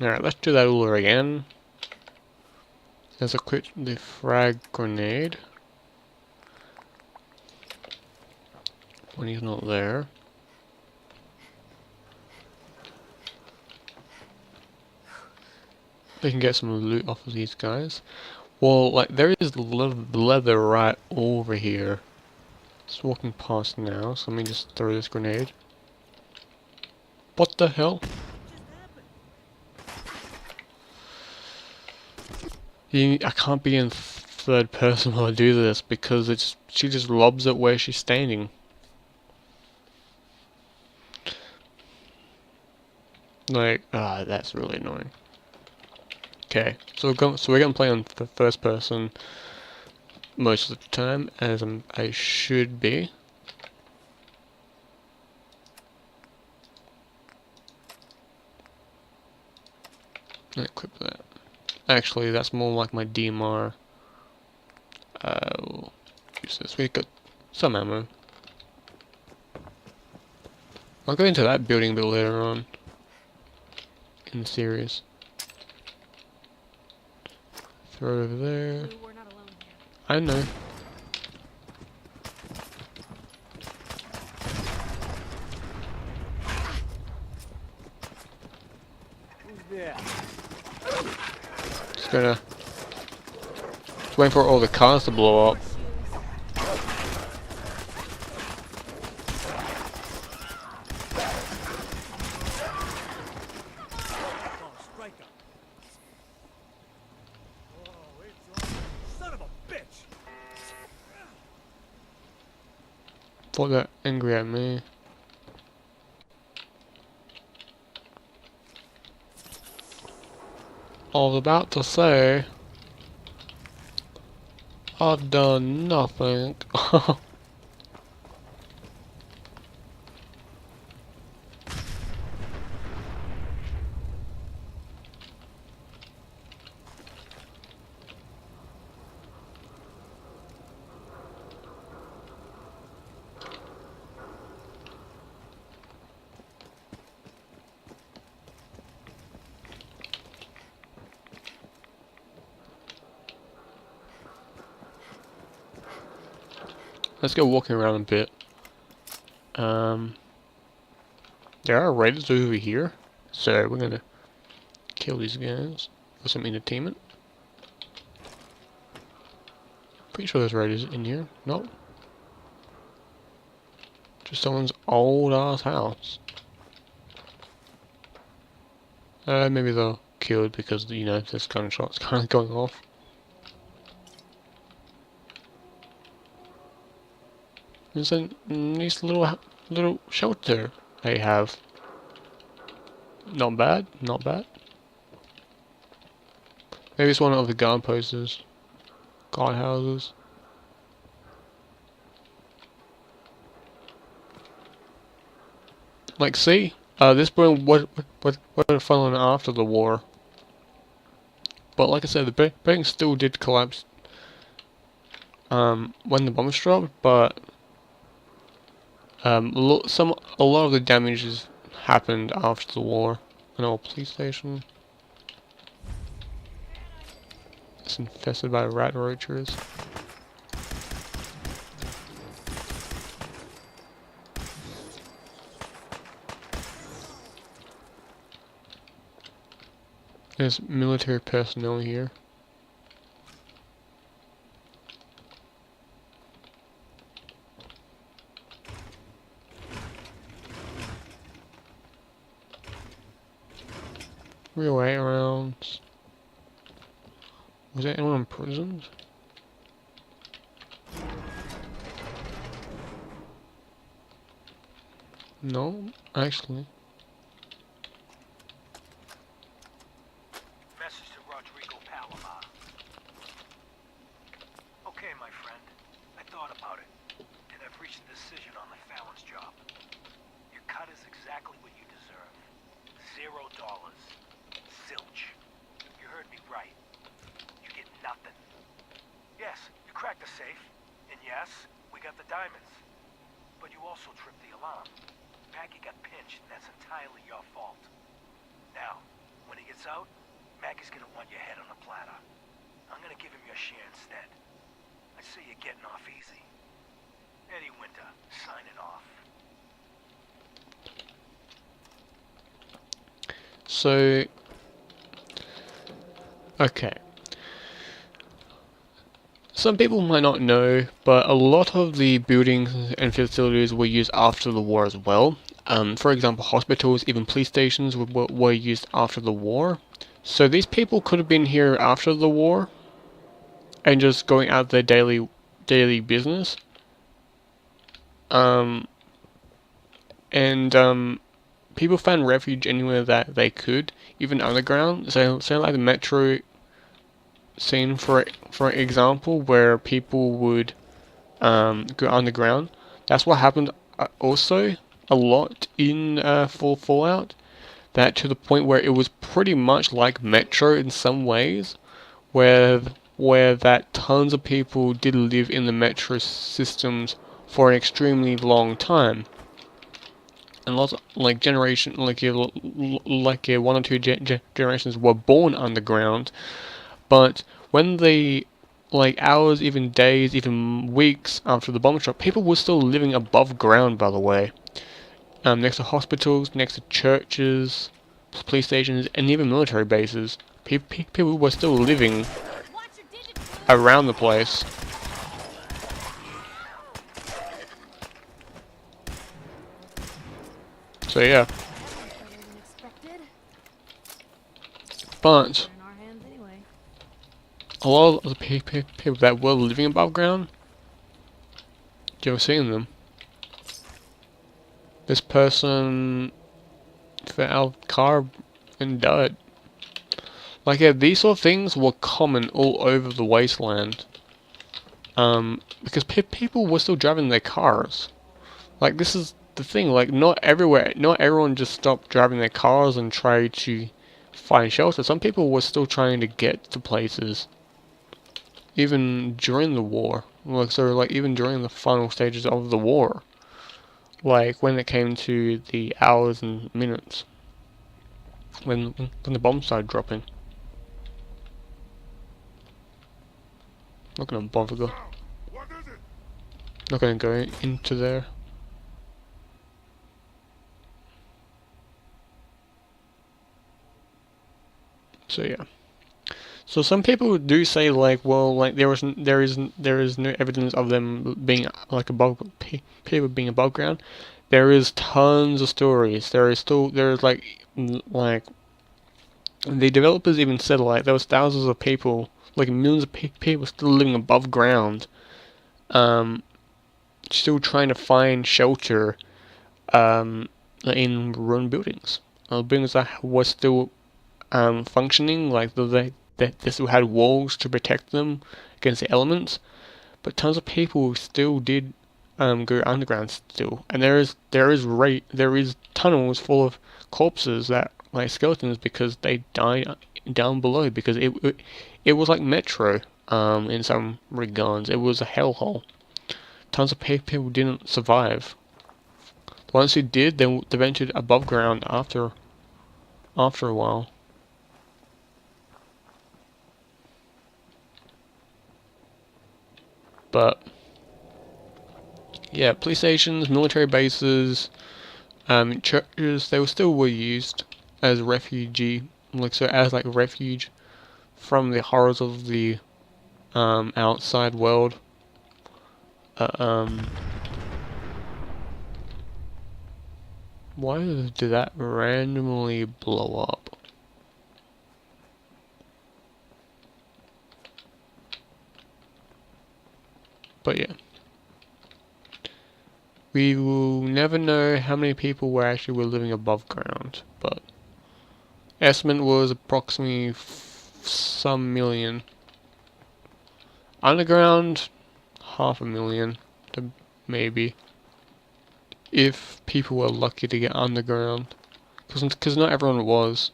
Alright, let's do that all over again. Let's equip the frag grenade. When he's not there. We can get some loot off of these guys. Well, like, there is leather right over here. Just walking past now, so let me just throw this grenade. What the hell? I can't be in third person while I do this because she just lobs it where she's standing. Like, that's really annoying. Okay, so we're gonna play on first person most of the time, as I should be. Equip that. Actually, that's more like my DMR. We'll use this. We've got some ammo. I'll go into that building a bit later on in the series. Throw it over there. I know. Just waiting for all the cars to blow up. Thought they're angry at me. I was about to say, I've done nothing. Let's go walking around a bit. There are raiders over here, so we're gonna kill these guys for some entertainment. Pretty sure there's raiders in here. Nope. Just someone's old ass house. Maybe they're killed because, you know, there's gunshots kind of going off. There's a nice little shelter they have. Not bad, not bad. Maybe it's one of the guard posters. Guard houses. Like, see? This building was fallen after the war. But like I said, the building still did collapse when the bombs dropped, but a lot of the damages happened after the war. An old police station. It's infested by rat roaches. There's military personnel here. Real 8 rounds. Was there anyone imprisoned? No, actually. Okay, my friend. I thought about it, and I've reached a decision on the Fallon's job. Your cut is exactly what you deserve. $0. Zilch. You heard me right. You get nothing. Yes, you cracked the safe, and yes, we got the diamonds. But you also tripped the alarm. Maggie got pinched, and that's entirely your fault. Now, When he gets out, Mackey's gonna want your head on a platter. I'm gonna give him your share instead. I see you're getting off easy. Eddie Winter, signing off. So, okay. Some people might not know, but a lot of the buildings and facilities were used after the war as well. For example, hospitals, even police stations were used after the war. So these people could have been here after the war and just going out their daily business. People found refuge anywhere that they could, even underground. So like the metro scene, for example, where people would go underground. That's what happened also a lot in Fallout. That to the point where it was pretty much like Metro in some ways, where that tons of people did live in the Metro systems for an extremely long time. And lots of, like generation, like one or two generations were born underground, but when they, like hours, even days, even weeks after the bomb drop, people were still living above ground, by the way. Next to hospitals, next to churches, police stations, and even military bases. People were still living around the place. So yeah. But a lot of the people that were living above ground, you ever seen them? This person fell out of the car and died. Like, yeah, these sort of things were common all over the wasteland. Because people were still driving their cars. Like, this is the thing, like, not everyone just stopped driving their cars and tried to find shelter. Some people were still trying to get to places. Even during the war. Like, so, like, even during the final stages of the war. Like, when it came to the hours and minutes. When the bombs started dropping. Not gonna bother go. Not gonna go into there. So yeah. So some people do say like, well, like there is no evidence of them being like above people being above ground. There is tons of stories. There's like the developers even said like there was thousands of people, like millions of people still living above ground, still trying to find shelter, in ruined buildings, buildings that were still functioning, like they still had walls to protect them against the elements, but tons of people still did go underground still, and there is tunnels full of corpses that like skeletons because they died down below because it was like Metro in some regards. It was a hellhole. Tons of people didn't survive. The ones who did, they ventured above ground after a while. But yeah, police stations, military bases, churches, they were used as refugee, like so as like refuge from the horrors of the outside world. Why did that randomly blow up? But yeah. We will never know how many people were living above ground, but estimate was approximately some million. Underground, 500,000, maybe. If people were lucky to get underground. Because not everyone was.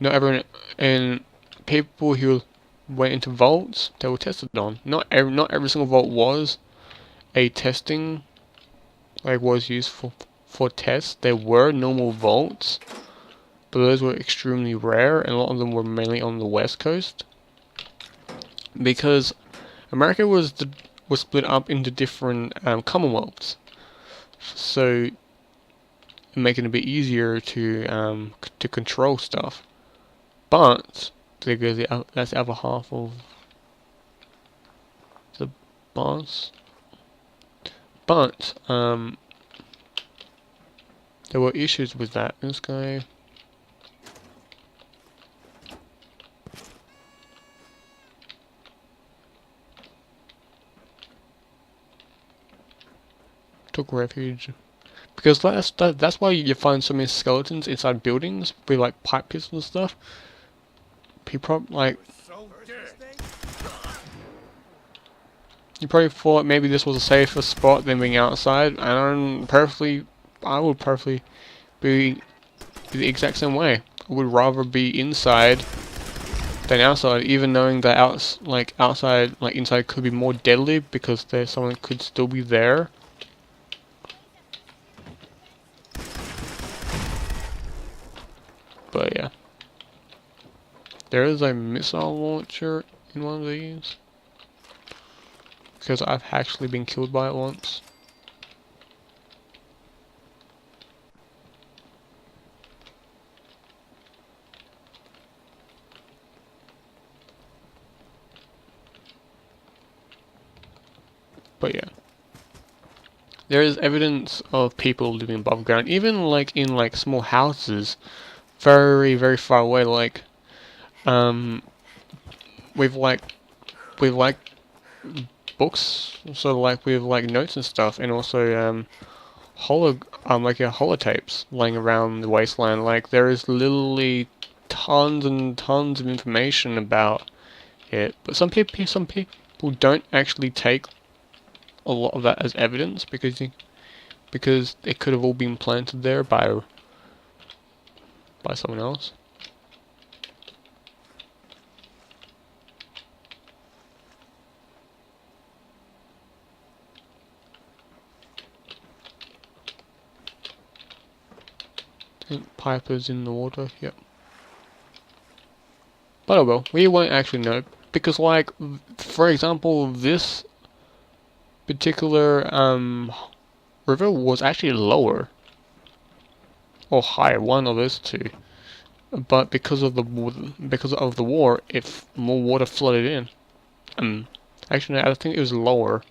Not everyone, and people who went into vaults, they were tested on. Not every single vault was a testing, like was used for tests. There were normal vaults, but those were extremely rare, and a lot of them were mainly on the West Coast, because America was split up into different commonwealths, so making it a bit easier to control stuff. But there goes that's the other half of the boss. But there were issues with that. This guy. Took refuge. Because that's why you find so many skeletons inside buildings with like pipe pits and stuff. People like you probably thought maybe this was a safer spot than being outside, and I would perfectly be the exact same way. I would rather be inside than outside, even knowing that outside, like inside, could be more deadly because there's someone could still be there. But yeah, there is a missile launcher in one of these because I've actually been killed by it once. But yeah, there is evidence of people living above ground, even like in like small houses, very very far away. Like, with like books, so like with like notes and stuff, and also holotapes laying around the wasteland. Like there is literally tons and tons of information about it, but some people don't actually take a lot of that as evidence because it could have all been planted there by someone else. Piper's in the water, yep. But oh well, we won't actually know, because like, for example, this particular river was actually lower, or higher, one of those two. But because of the war, if more water flooded in. Actually, I think it was lower.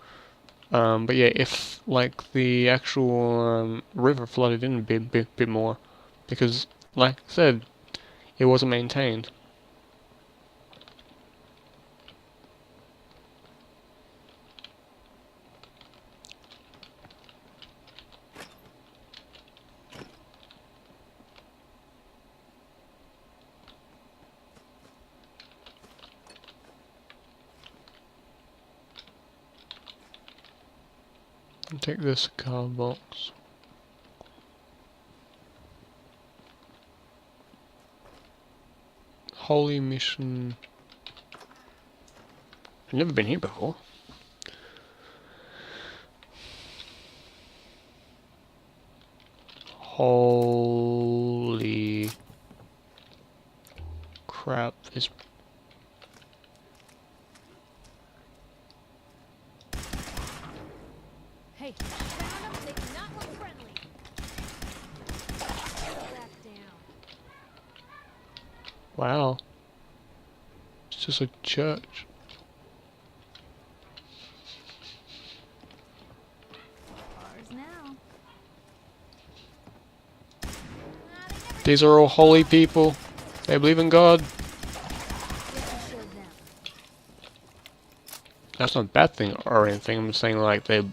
But yeah, if like the actual river flooded in a bit more, because like I said, it wasn't maintained. I'll take this card box. Holy Mission. I've never been here before. Holy crap, this. Hey, found them, they do not look friendly. Back down. Wow. It's just a church. Ours now. These are all holy people. They believe in God. That's not a bad thing or anything. I'm just saying like they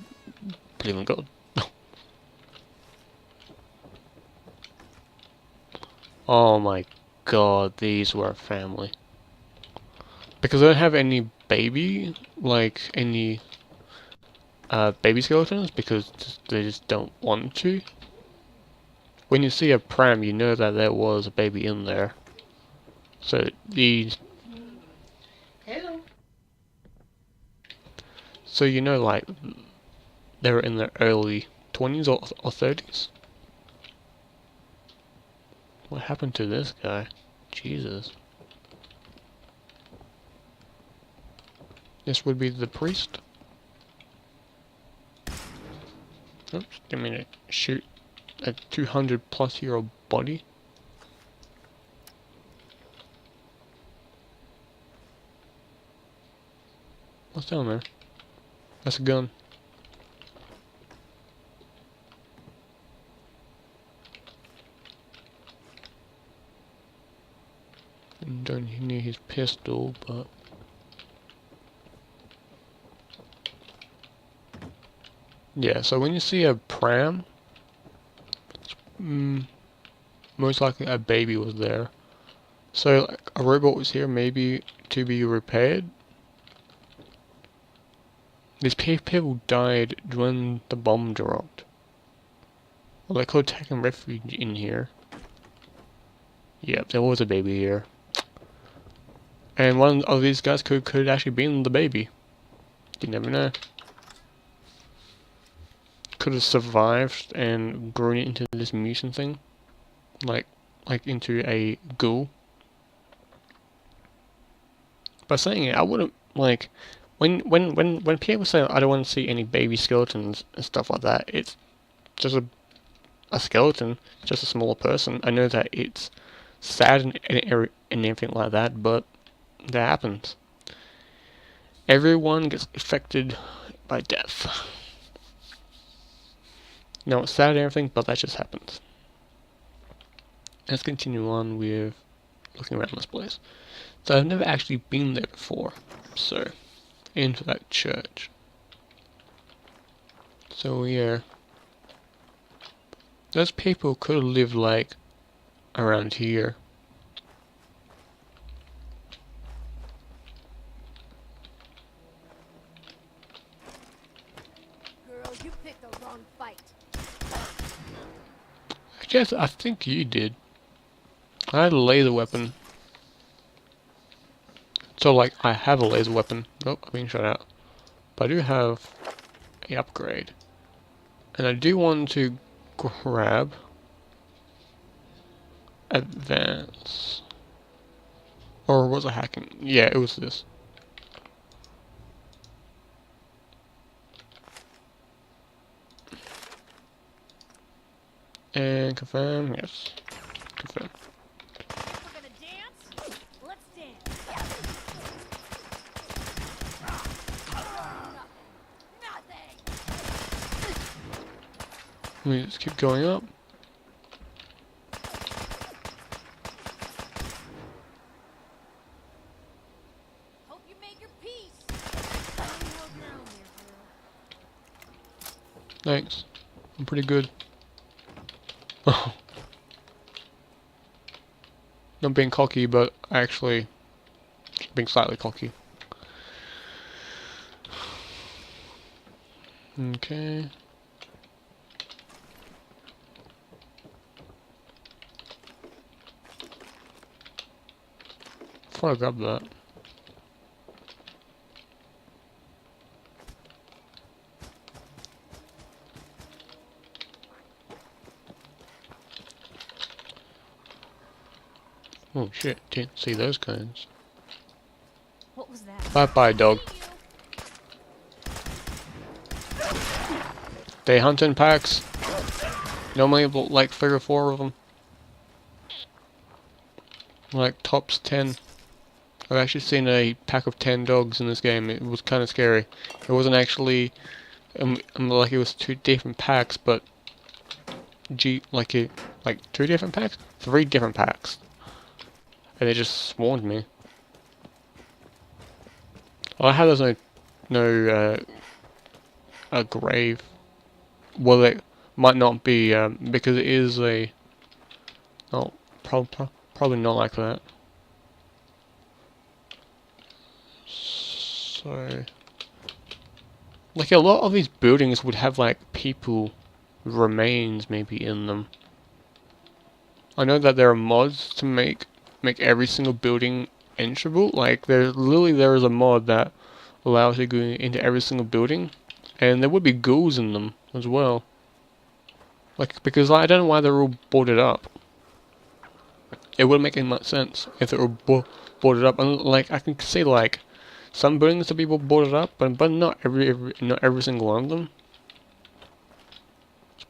believe in God. Oh my god, these were a family. Because I don't have any baby, like any baby skeletons, because they just don't want to. When you see a pram, you know that there was a baby in there. So these. Hello. So you know, like they were in their early 20s or 30s. What happened to this guy? Jesus. This would be the priest. Oops, didn't mean to shoot a 200-plus-year-old body. What's down there? That's a gun. Don't need his pistol, but yeah. So when you see a pram, most likely a baby was there. So like, a robot was here, maybe to be repaired. These people died when the bomb dropped. Well, they could have taken refuge in here. Yep, there was a baby here. And one of these guys could actually been the baby. You never know. Could have survived and grown into this mutant thing. Like into a ghoul. By saying it, I wouldn't like when people say I don't want to see any baby skeletons and stuff like that, it's just a skeleton, just a smaller person. I know that it's sad and everything like that, but that happens. Everyone gets affected by death. Now it's sad and everything, but that just happens. Let's continue on with looking around this place. So I've never actually been there before, so into that church. So yeah, those people could have lived like around here. Girl, you picked the wrong fight. I think you did. I had a laser weapon. So like, I have a laser weapon. Nope, I'm being shot out. But I do have a upgrade. And I do want to grab advance. Or was it hacking? Yeah, it was this. And confirm, yes. Confirm. We're gonna dance? Let's dance. Nothing. Let me just keep going up. Hope you made your peace. I need more ground there, girl. Thanks. I'm pretty good. Oh. Not being cocky, but actually being slightly cocky. Okay. Before I grab that. Oh shit, didn't see those kinds. What was that? Bye bye, dog. They hunt in packs. Normally like 3 or 4 of them. Like tops 10. I've actually seen a pack of 10 dogs in this game. It was kind of scary. It wasn't actually like it was 2 different packs, but like 2 different packs, 3 different packs, and they just swarmed me. Well, I had there's no a grave. Well, it might not be because it is a probably not like that. So, like a lot of these buildings would have like people remains maybe in them. I know that there are mods to make every single building enterable. Like there is a mod that allows you to go into every single building, and there would be ghouls in them as well. Like because I don't know why they're all boarded up. it wouldn't make any much sense if it were boarded up. And like I can see like some buildings to be boarded up, but not every single one of them.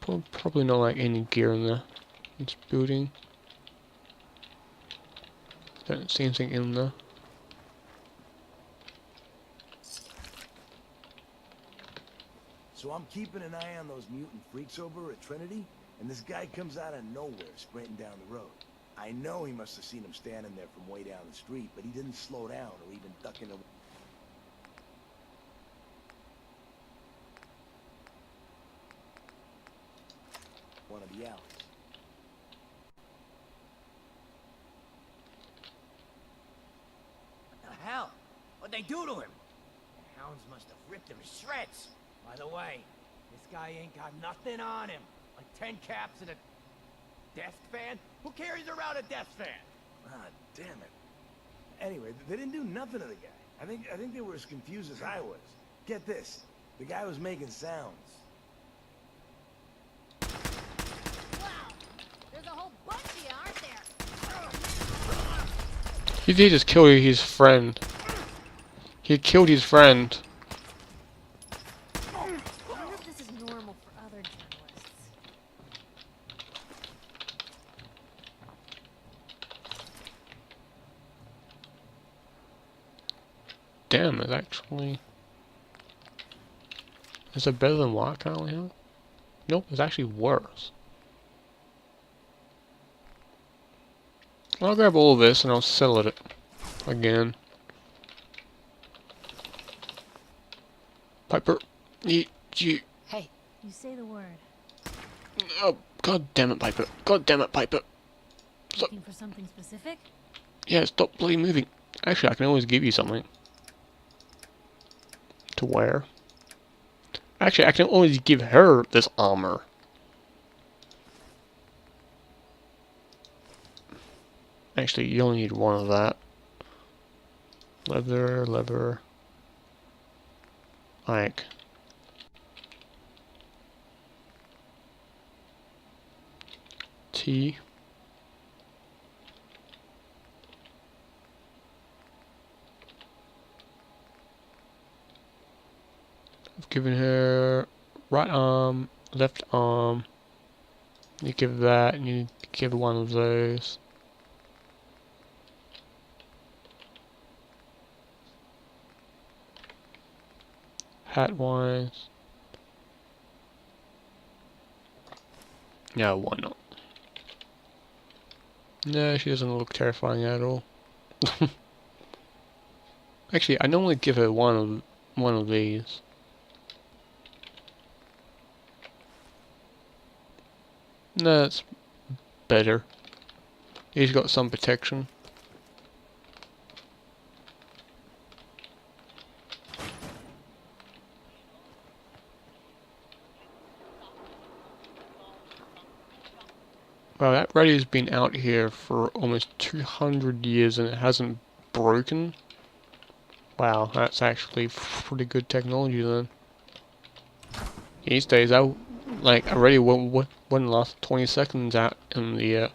There's probably not like any gear in this building. Don't see anything in there. So I'm keeping an eye on those mutant freaks over at Trinity, and this guy comes out of nowhere sprinting down the road. I know he must have seen him standing there from way down the street, but he didn't slow down or even duck into one of the alleys. What the hell? What'd they do to him? The hounds must have ripped him to shreds. By the way, this guy ain't got nothing on him. Like 10 caps and a desk fan? Who carries around a desk fan? Ah, damn it. Anyway, they didn't do nothing to the guy. I think they were as confused as I was. Get this. The guy was making sounds. Wow, there's a whole bunch of you, aren't there? He did just kill his friend. He killed his friend. I wonder if this is normal for other journalists. Damn, it's actually... Is it better than what I currently have? Nope, it's actually worse. I'll grab all of this and I'll sell it again. Piper, you... Hey, you say the word. Oh, god damn it, Piper. God damn it, Piper. Stop. Looking for something specific? Yeah, stop bloody moving. Actually, I can always give you something. To wear. Actually, I can always give her this armor. Actually, you only need one of that. Leather. Like... T. I've given her right arm, left arm. You give that, and you give one of those. Hat wise. No, why not? No, she doesn't look terrifying at all. Actually, I normally give her one of these. No, that's better. He's got some protection. Well, that radio's been out here for almost 200 years and it hasn't broken. Wow, that's actually pretty good technology then. These days, I like already wouldn't last 20 seconds out in the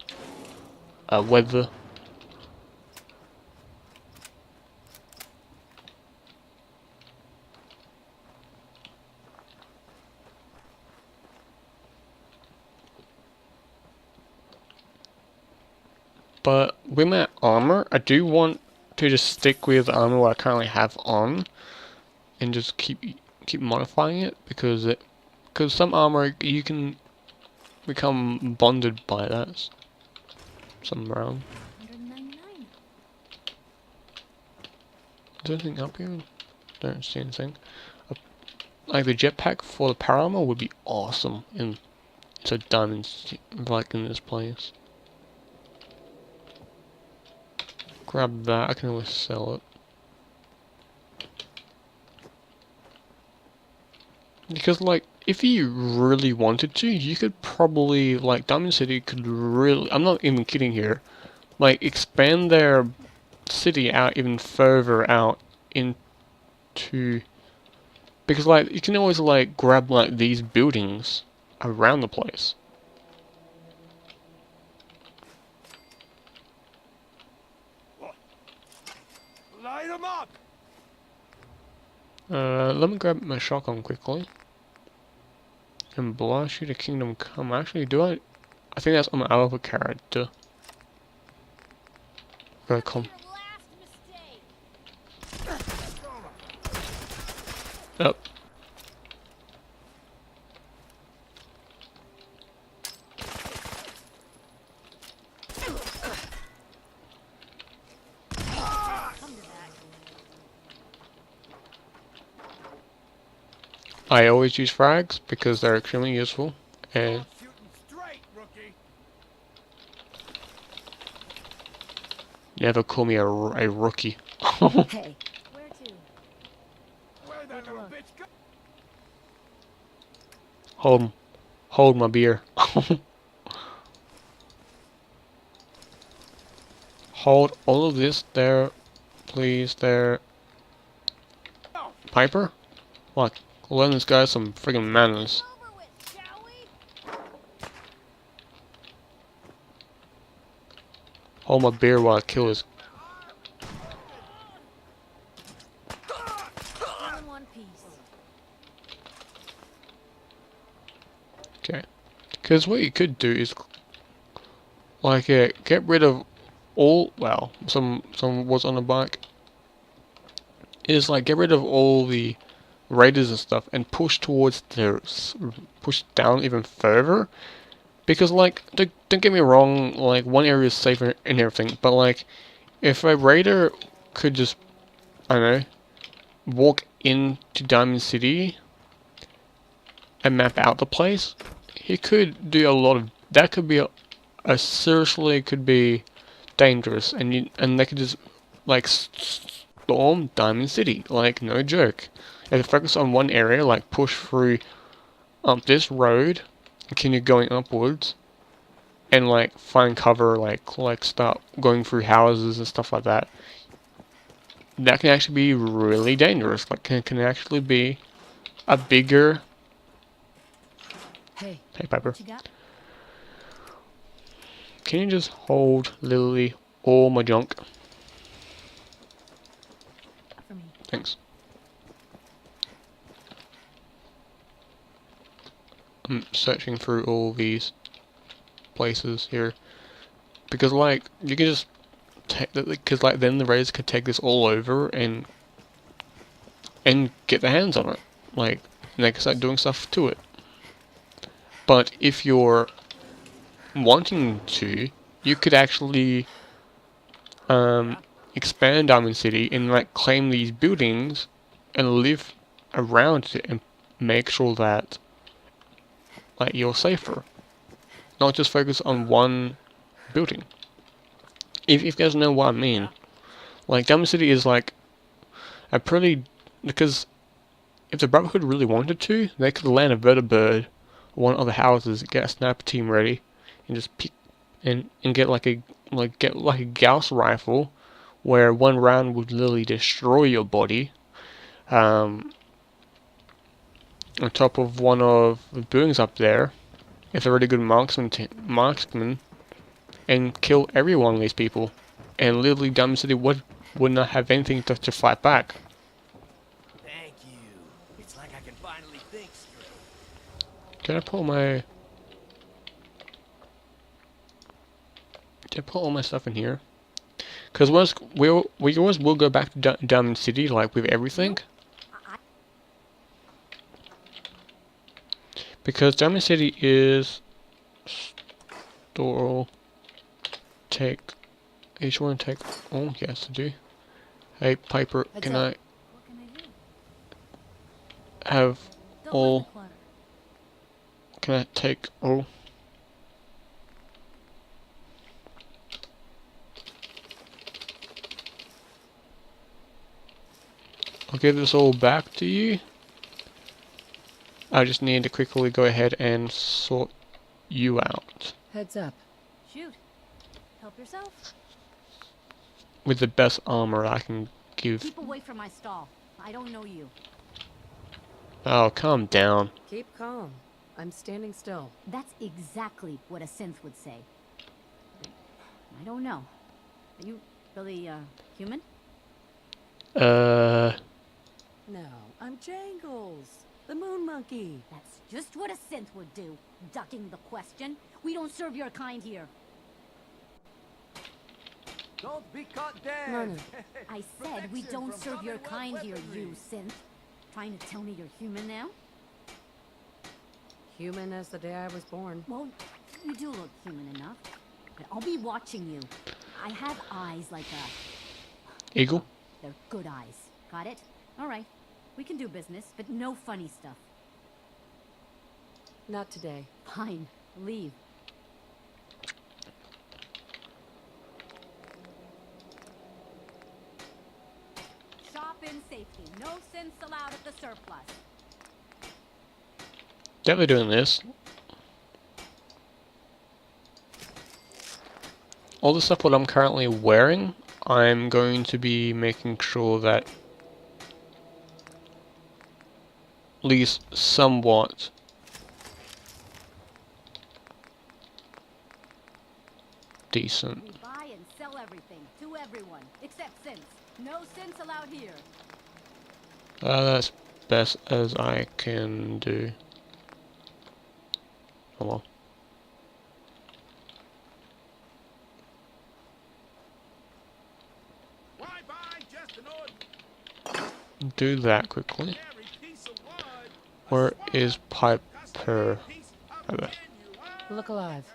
weather. But with my armor, I do want to just stick with the armor what I currently have on, and just keep modifying it because some armor you can become bonded by that. Some round. 199. Is there anything up here? Don't see anything. Like the jetpack for the power armor would be awesome in so done like in this place. Grab that, I can always sell it. Because like, if you really wanted to, you could probably, like, Diamond City could really, I'm not even kidding here, like, expand their city out even further out into, because like, you can always like, grab like these buildings around the place. Let me grab my shotgun quickly. And blast you to Kingdom Come. Actually, do I? I think that's on my other character. Very That's com. your last mistake. Up. Come to that. I always use frags because they're extremely useful. And Shooting straight, rookie. never call me a rookie. Hey. Where to? Where that little bitch go? Hold my beer. Hold all of this there, please. There, Piper. What? Learn this guy some friggin' manners. Over with, shall we? Hold my beer while I kill this. All in one piece. Okay. Because what you could do is, like, get rid of all. Well, some was on the bike. Is like get rid of all the raiders and stuff and push towards the push down even further. Because like, don't get me wrong. Like one area is safer and everything, but like, if a raider could just, I don't know, walk into Diamond City and map out the place, he could do a lot of. That could be a seriously could be dangerous, and they could just like storm Diamond City, like no joke. If they focus on one area, like push through up this road, continue going upwards, and like find cover, like start going through houses and stuff like that. That can actually be really dangerous. Like can actually be a bigger. Hey. Hey Piper, What you got? can you just hold literally all my junk? For me. Thanks. I'm searching through all these places here because like you can just take because like then the raiders could take this all over and get their hands on it, like and they can start doing stuff to it. But if you're wanting to, you could actually expand Diamond City and like claim these buildings and live around it and make sure that like you're safer, not just focus on one building. If you guys know what I mean, like Diamond City is like a pretty because if the Brotherhood really wanted to, they could land a vertibird, one of the houses, get a sniper team ready, and just pick and get like a Gauss rifle, where one round would literally destroy your body. On top of one of the buildings up there, it's a really good marksman, and kill every one of these people, and literally Diamond City would not have anything to fight back. Thank you. It's like I can finally think straight. Can I put my... Did I put all my stuff in here? Because we always will go back to Diamond City, like with everything. Because Diamond City is... Store... Take... Each one take... Oh, yes, I do. Hey, Piper, can I What can I do? have Don't all... mind the clutter. Can I take all? I'll give this all back to you. I just need to quickly go ahead and sort you out. Heads up. Shoot. Help yourself. With the best armor I can give. Keep away from my stall. I don't know you. Oh, calm down. Keep calm. I'm standing still. That's exactly what a synth would say. I don't know. Are you really, human? No, Jangles! The moon monkey! That's just what a synth would do, ducking the question. We don't serve your kind here. Don't be caught dead. Mona. I said we don't serve your kind here, you synth. Trying to tell me you're human now? Human as the day I was born. Well, you do look human enough. But I'll be watching you. I have eyes like a... Eagle? They're good eyes. Got it? All right. We can do business, but no funny stuff. Not today. Fine. Leave. Shop in safety. No synths allowed at the surplus. Definitely doing this. All the stuff what I'm currently wearing, I'm going to be making sure that at least somewhat decent. We buy and sell everything to everyone, except synths. No synths allowed here. That's best as I can do. Oh well. Why buy just an Do that quickly. ordinary piece of wood? Where is Piper? There. Look alive.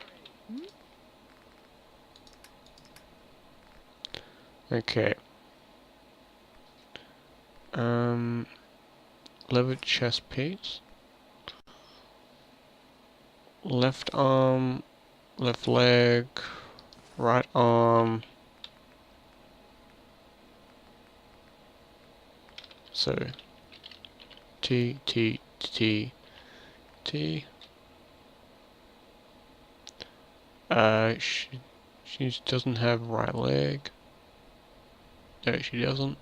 Okay. Leather chest piece. Left arm, left leg, right arm. So T T T T. She doesn't have right leg. No, she doesn't.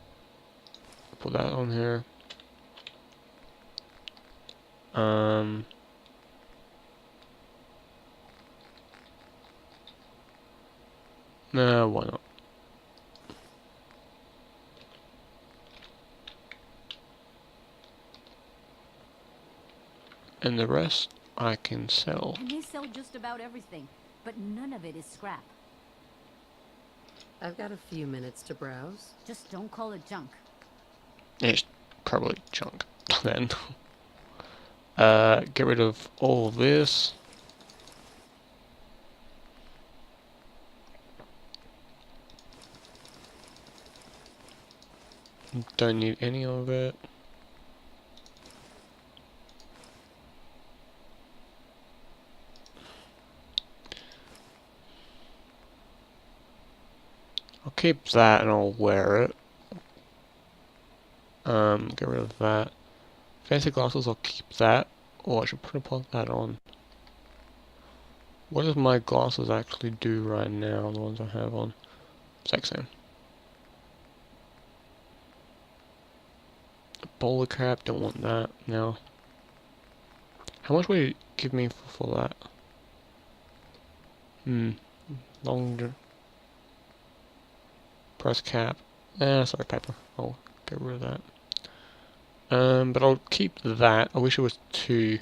Put that on her. No, why not? And the rest I can sell. And they sell just about everything, but none of it is scrap. I've got a few minutes to browse. Just don't call it junk. It's probably junk then. Get rid of all this. Don't need any of it. I'll keep that and I'll wear it. Get rid of that. Fancy glasses, I'll keep that. Oh, I should put that on. What does my glasses actually do right now, the ones I have on? Exact same. The bowler cap, don't want that now. How much would it give me for that? Longer. Press cap. Sorry, paper. I'll get rid of that. But I'll keep that. I wish it was 2.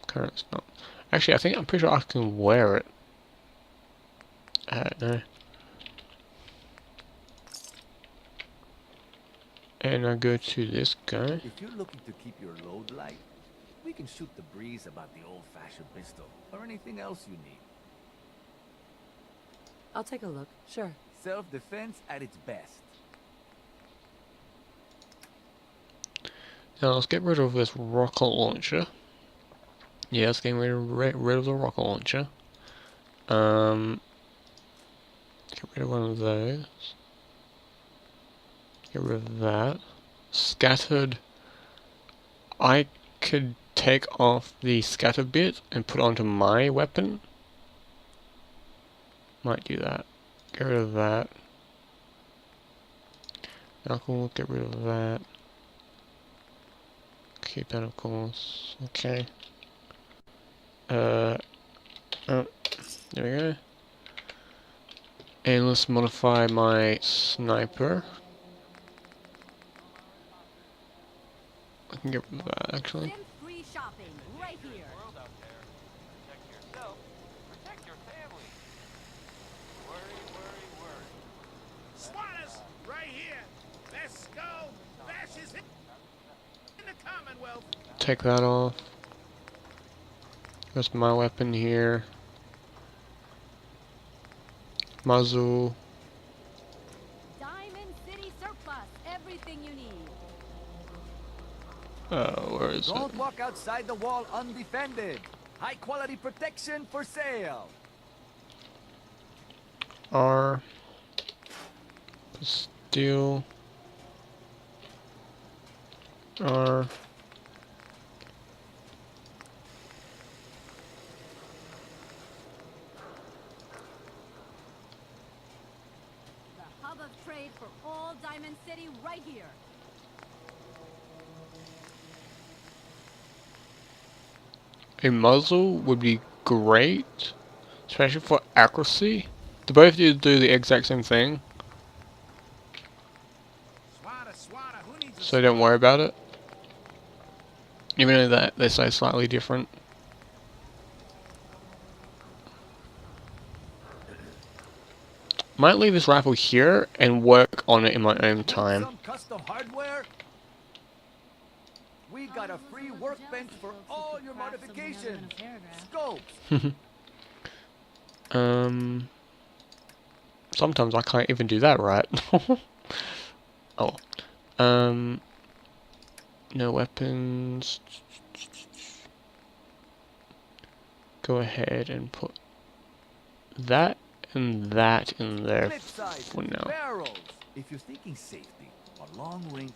Current's not. Actually, I'm pretty sure I can wear it. No. And I go to this guy. If you're looking to keep your load light, we can shoot the breeze about the old-fashioned pistol, or anything else you need. I'll take a look. Sure. Self-defense at its best. Now let's get rid of this rocket launcher. Yeah, let's get rid of the rocket launcher. Get rid of one of those. Get rid of that. Scattered. I could take off the scatter bit and put it onto my weapon. Might do that. Get rid of that. Alcohol, get rid of that. Keep that, of course. Okay. Oh, there we go. And let's modify my sniper. I can get rid of that actually. Sim free shopping right here. World out there. Protect yourself. Protect your family. Worry, worry, worry. Squatters, right here. Let's go. Fascists in the Commonwealth. Take that off. That's my weapon here. Muzzle. Diamond City surplus. Everything you need. Where is it? Don't walk outside the wall undefended. High quality protection for sale. R. Steel. R. The hub of trade for all Diamond City right here. A muzzle would be great, especially for accuracy. They both do the exact same thing, Swatter, who needs a so don't worry about it. Even though that they say slightly different. Might leave this rifle here and work on it in my own time. Some custom hardware. We got a free workbench for all your modifications. Scopes. Sometimes I can't even do that right. Oh. No weapons. Go ahead and put that and that in there Flip side, for now. barrels. If you're thinking safety, a long range,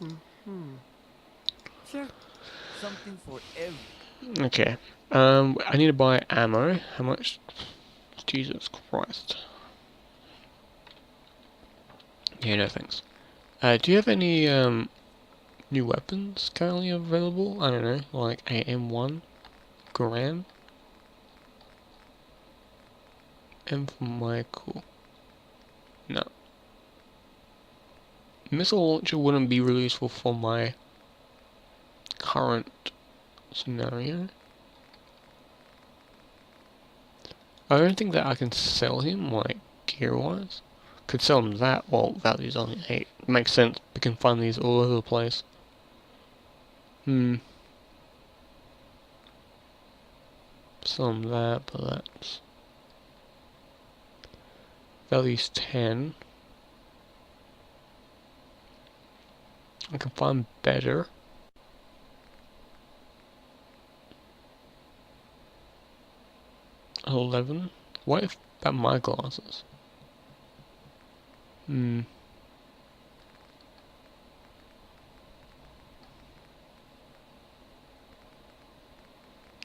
Sure. something for every. Okay. I need to buy ammo. How much? Jesus Christ. Yeah, no thanks. Do you have any new weapons currently available? I don't know, like AM1, Gran, M for Michael. No. Missile launcher wouldn't be really useful for my current scenario. I don't think that I can sell him, like, gear-wise. Could sell him that, well, value's only 8. Makes sense, we can find these all over the place. Sell him that, but that's... Value's 10. I can find better. $11. What if about my glasses? The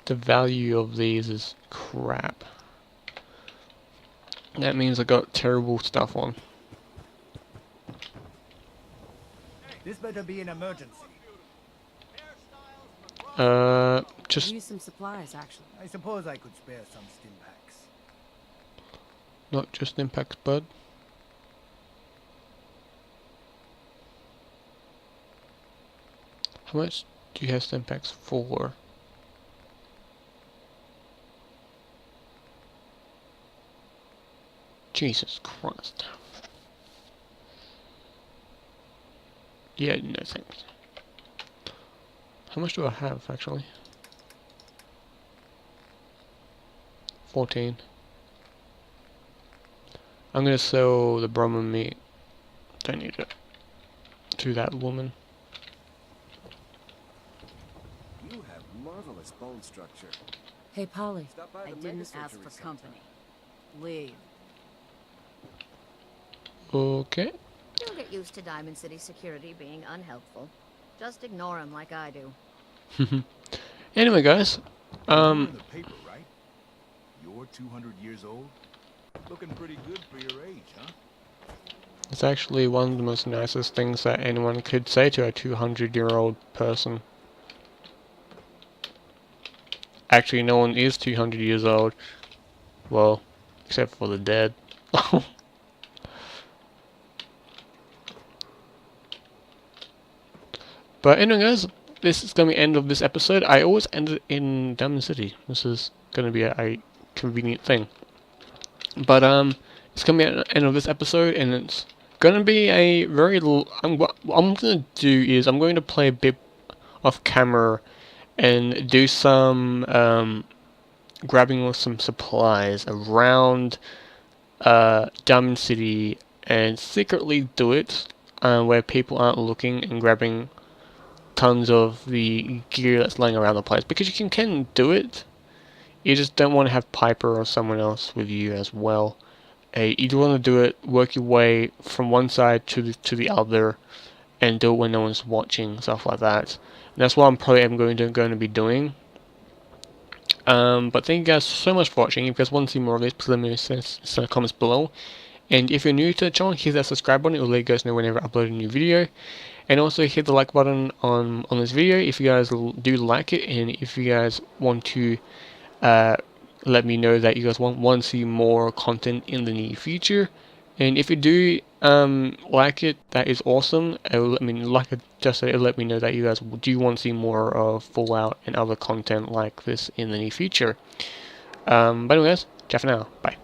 value of these is crap. That means I got terrible stuff on. This better be an emergency. Just Use some supplies, actually. I suppose I could spare some stim packs. not just impacts, bud. How much do you have stim packs for? Jesus Christ. Yeah, no thanks. How much do I have, actually? 14. I'm gonna sell the Brahma meat. Don't need it. To that woman. You have marvelous bone structure. Hey, Polly. Stop by I the didn't mega ask surgery for sometime. company. Leave. Okay. You'll get used to Diamond City security being unhelpful. Just ignore them like I do. Anyway, guys. You're in the paper, right? You're 200 years old? Looking pretty good for your age, huh? It's actually one of the most nicest things that anyone could say to a 200-year-old person. Actually, no one is 200 years old. Well, except for the dead. But anyway, guys, this is going to be the end of this episode. I always end it in Diamond City. This is going to be a convenient thing. But it's going to be the end of this episode, and it's going to be a very... what I'm going to do is I'm going to play a bit off camera and do some grabbing some supplies around Diamond City and secretly do it where people aren't looking and grabbing tons of the gear that's laying around the place, because you can do it. You just don't want to have Piper or someone else with you as well. You do want to do it, work your way from one side to the other, and do it when no one's watching, stuff like that. And that's what I'm probably going to be doing. But thank you guys so much for watching. If you guys want to see more of this, please let me know in the comments below. And if you're new to the channel, hit that subscribe button. It will let you guys know whenever I upload a new video. And also hit the like button on this video if you guys do like it, and if you guys want to let me know that you guys want to see more content in the near future. And if you do like it, that is awesome. Like I just said, it'll let me know that you guys do want to see more of Fallout and other content like this in the near future. But anyways, ciao for now. Bye.